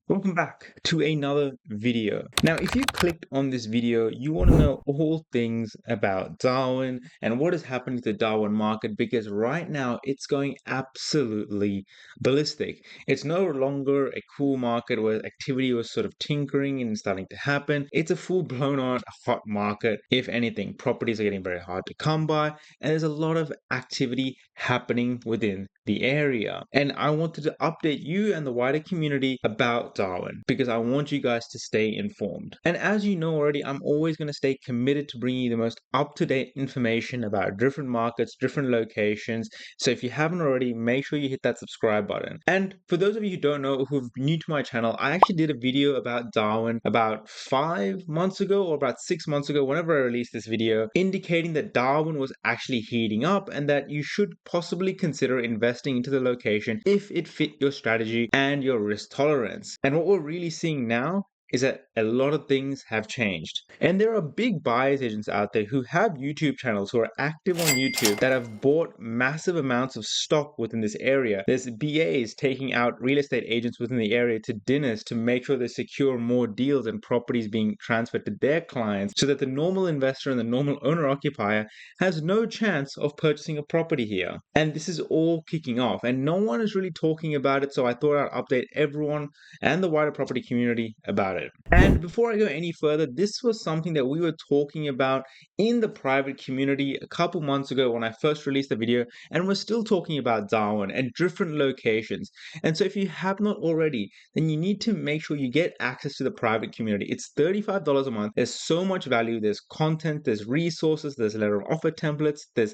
Welcome back to another video. Now, if you clicked on this video, you want to know all things about Darwin and what is happening to the Darwin market because right now it's going absolutely ballistic. It's no longer a cool market where activity was sort of tinkering and starting to happen. It's a full blown on hot market. If anything, properties are getting very hard to come by, and there's a lot of activity happening within the area. And I wanted to update you and the wider community about Darwin because I want you guys to stay informed. And as you know already, I'm always going to stay committed to bringing you the most up-to-date information about different markets, different locations. So if you haven't already, make sure you hit that subscribe button. And for those of you who don't know, who've new to my channel, I actually did a video about Darwin about 5 months ago or about 6 months ago, whenever I released this video, indicating that Darwin was actually heating up and that you should possibly consider investing into the location if it fit your strategy and your risk tolerance. And what we're really seeing now is that a lot of things have changed. And there are big buyers agents out there who have YouTube channels who are active on YouTube that have bought massive amounts of stock within this area. There's BAs taking out real estate agents within the area to dinners to make sure they secure more deals and properties being transferred to their clients so that the normal investor and the normal owner occupier has no chance of purchasing a property here. And this is all kicking off and no one is really talking about it. So I thought I'd update everyone and the wider property community about it. And before I go any further, this was something that we were talking about in the private community a couple months ago when I first released the video, and we're still talking about Darwin and different locations. And so if you have not already, then you need to make sure you get access to the private community. It's $35 a month. There's so much value. There's content, there's resources, there's letter of offer templates, there's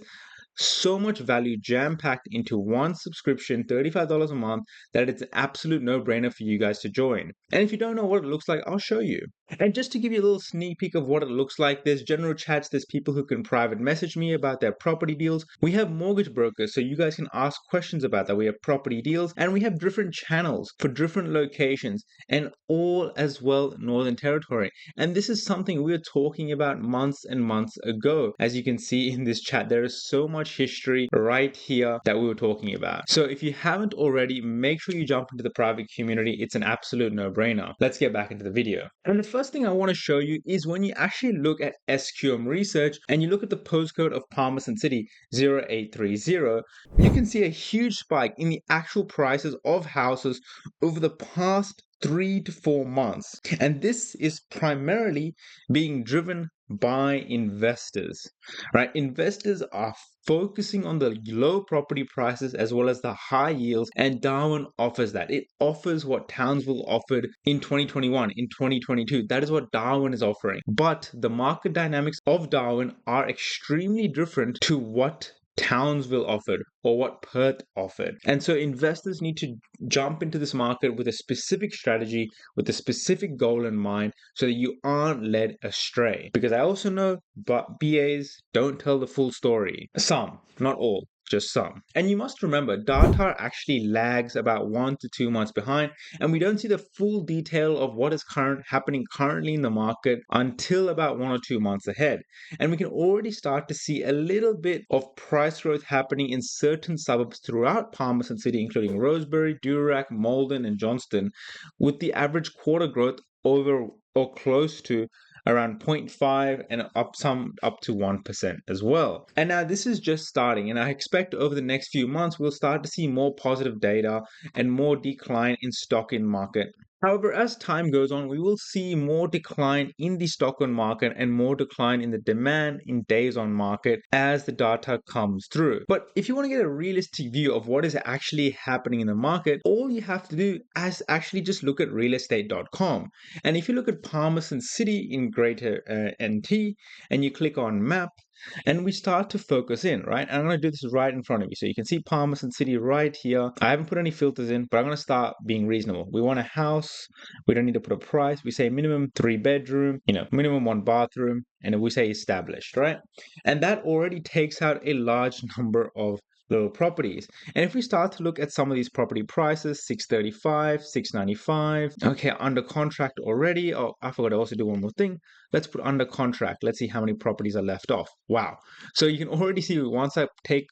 so much value jam packed into one subscription, $35 a month, that it's an absolute no brainer for you guys to join. And if you don't know what it looks like, I'll show you. And just to give you a little sneak peek of what it looks like, there's general chats, there's people who can private message me about their property deals. We have mortgage brokers, so you guys can ask questions about that. We have property deals, and we have different channels for different locations, and all as well Northern Territory. And this is something we were talking about months and months ago. As you can see in this chat, there is so much history right here that we were talking about. So if you haven't already, make sure you jump into the private community. It's an absolute no-brainer. Let's get back into the video. And the first thing I want to show you is when you actually look at SQM research and you look at the postcode of Palmerston City 0830, you can see a huge spike in the actual prices of houses over the past 3 to 4 months. And this is primarily being driven by investors, right? Investors are focusing on the low property prices as well as the high yields, and Darwin offers that. It offers what Townsville offered in 2021, in 2022. That is what Darwin is offering. But the market dynamics of Darwin are extremely different to what Townsville offered or what Perth offered. And so investors need to jump into this market with a specific strategy, with a specific goal in mind, so that you aren't led astray. Because I also know BAs don't tell the full story. Some, not all. Just some. And you must remember, data actually lags about 1 to 2 months behind, and we don't see the full detail of what is happening currently in the market until about 1 or 2 months ahead. And we can already start to see a little bit of price growth happening in certain suburbs throughout Palmerston City, including Rosebery, Durack, Malden, and Johnston, with the average quarter growth over or close to around 0.5 and up to 1% as well. And now this is just starting, and I expect over the next few months we'll start to see more positive data and more decline in stock in market. However, as time goes on, we will see more decline in the stock on market and more decline in the demand in days on market as the data comes through. But if you want to get a realistic view of what is actually happening in the market, all you have to do is actually just look at realestate.com. And if you look at Palmerston City in Greater NT and you click on map, and we start to focus in, right? And I'm going to do this right in front of you. So you can see Palmerston City right here. I haven't put any filters in, but I'm going to start being reasonable. We want a house. We don't need to put a price. We say minimum 3 bedroom, minimum 1 bathroom. And we say established, right? And that already takes out a large number of little properties. And if we start to look at some of these property prices, 635, 695, okay, under contract already. Oh, I forgot to also do one more thing. let's put under contract. Let's see how many properties are left off. Wow. So you can already see once I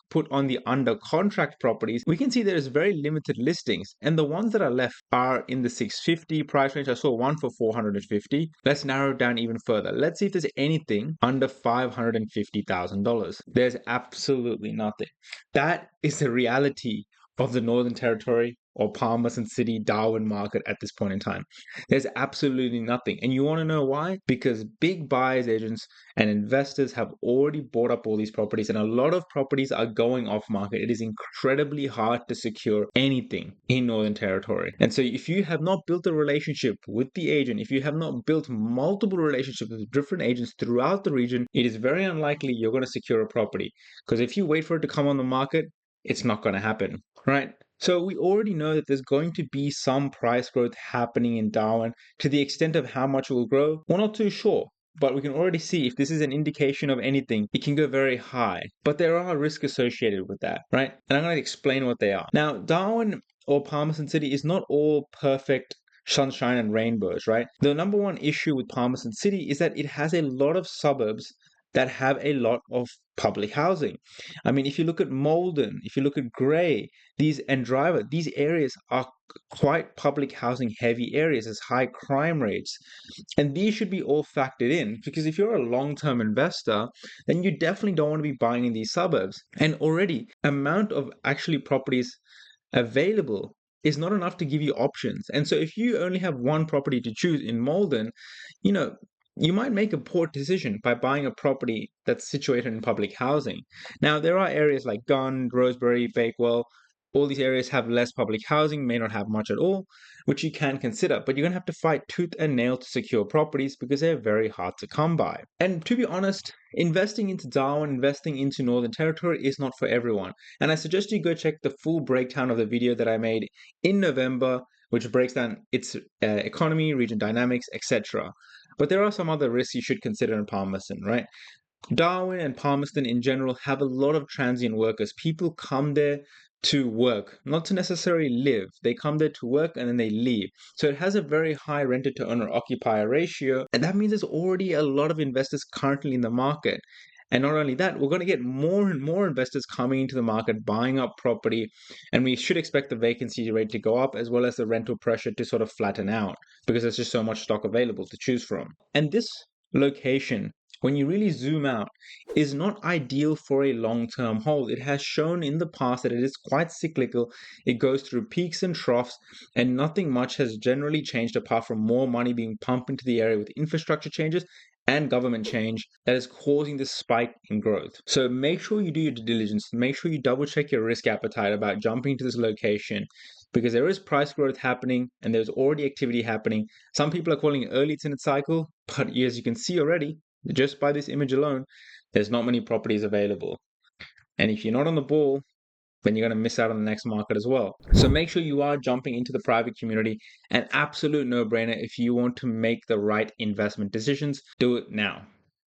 put on the under contract properties, we can see there's very limited listings. And the ones that are left are in the 650 price range. I saw one for 450. Let's narrow it down even further. Let's see if there's anything under $550,000. There's absolutely nothing. That is the reality of the Northern Territory or Palmerston City Darwin market at this point in time. There's absolutely nothing. And you want to know why? Because big buyers agents and investors have already bought up all these properties, and a lot of properties are going off market. It is incredibly hard to secure anything in Northern Territory. And so if you have not built a relationship with the agent, if you have not built multiple relationships with different agents throughout the region, it is very unlikely you're going to secure a property. Because if you wait for it to come on the market, it's not going to happen, right? So we already know that there's going to be some price growth happening in Darwin. To the extent of how much it will grow, we're not too sure. But we can already see if this is an indication of anything, it can go very high. But there are risks associated with that, right? And I'm going to explain what they are. Now, Darwin or Palmerston City is not all perfect sunshine and rainbows, right? The number one issue with Palmerston City is that it has a lot of suburbs that have a lot of public housing. I mean, if you look at Malden, if you look at Grey, and Driver, these areas are quite public housing heavy areas. There's high crime rates. And these should be all factored in, because if you're a long-term investor, then you definitely don't want to be buying in these suburbs. And already, amount of actually properties available is not enough to give you options. And so if you only have one property to choose in Malden, you know, you might make a poor decision by buying a property that's situated in public housing. Now, there are areas like Gunn, Rosebery, Bakewell. All these areas have less public housing, may not have much at all, which you can consider, but you're going to have to fight tooth and nail to secure properties because they're very hard to come by. And to be honest, investing into Darwin, investing into Northern Territory is not for everyone. And I suggest you go check the full breakdown of the video that I made in November, which breaks down its economy, region dynamics, etc. But there are some other risks you should consider in Palmerston, right? Darwin and Palmerston in general have a lot of transient workers. People come there to work, not to necessarily live. They come there to work and then they leave. So it has a very high rented to owner occupier ratio. And that means there's already a lot of investors currently in the market. And not only that, we're going to get more and more investors coming into the market, buying up property, and we should expect the vacancy rate to go up as well as the rental pressure to sort of flatten out because there's just so much stock available to choose from. And this location, when you really zoom out, is not ideal for a long-term hold. It has shown in the past that it is quite cyclical. It goes through peaks and troughs, and nothing much has generally changed apart from more money being pumped into the area with infrastructure changes and government change that is causing this spike in growth. So make sure you do your due diligence. Make sure you double check your risk appetite about jumping to this location because there is price growth happening and there's already activity happening. Some people are calling it early in its cycle, but as you can see already, just by this image alone, there's not many properties available. And if you're not on the ball, then you're going to miss out on the next market as well. So make sure you are jumping into the private community. An absolute no-brainer if you want to make the right investment decisions. Do it now.